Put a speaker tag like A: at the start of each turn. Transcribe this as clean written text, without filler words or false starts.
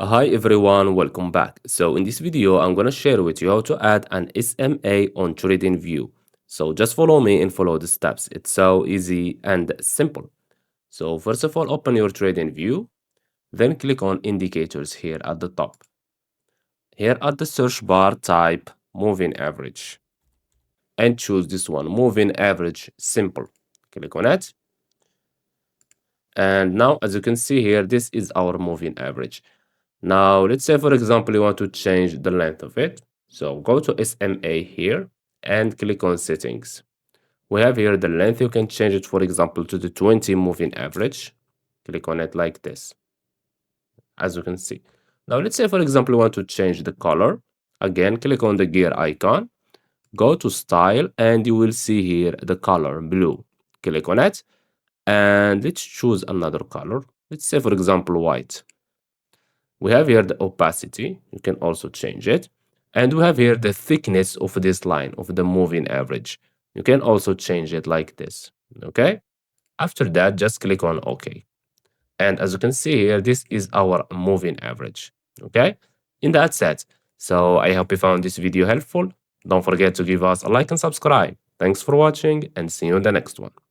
A: Hi everyone, welcome back. So in this video, I'm gonna share with you how to add an SMA on TradingView. So just follow me and follow the steps. It's so easy and simple. So first of all, open your TradingView, then click on indicators here at the top. Here at the search bar, type moving average and choose this one, moving average simple. Click on it. And now, as you can see here, this is our moving average. Now, let's say, for example, you want to change the length of it. So go to SMA here and click on settings. We have here the length. You can change it, for example, to the 20 moving average. Click on it like this, as you can see. Now, let's say, for example, you want to change the color. Again, click on the gear icon, go to style, and you will see here the color blue. Click on it, and let's choose another color. Let's say, for example, white. We have here the opacity, you can also change it. And we have here the thickness of this line, of the moving average. You can also change it like this, okay? After that, just click on OK. And as you can see here, this is our moving average, okay? In that set. So I hope you found this video helpful. Don't forget to give us a like and subscribe. Thanks for watching and see you in the next one.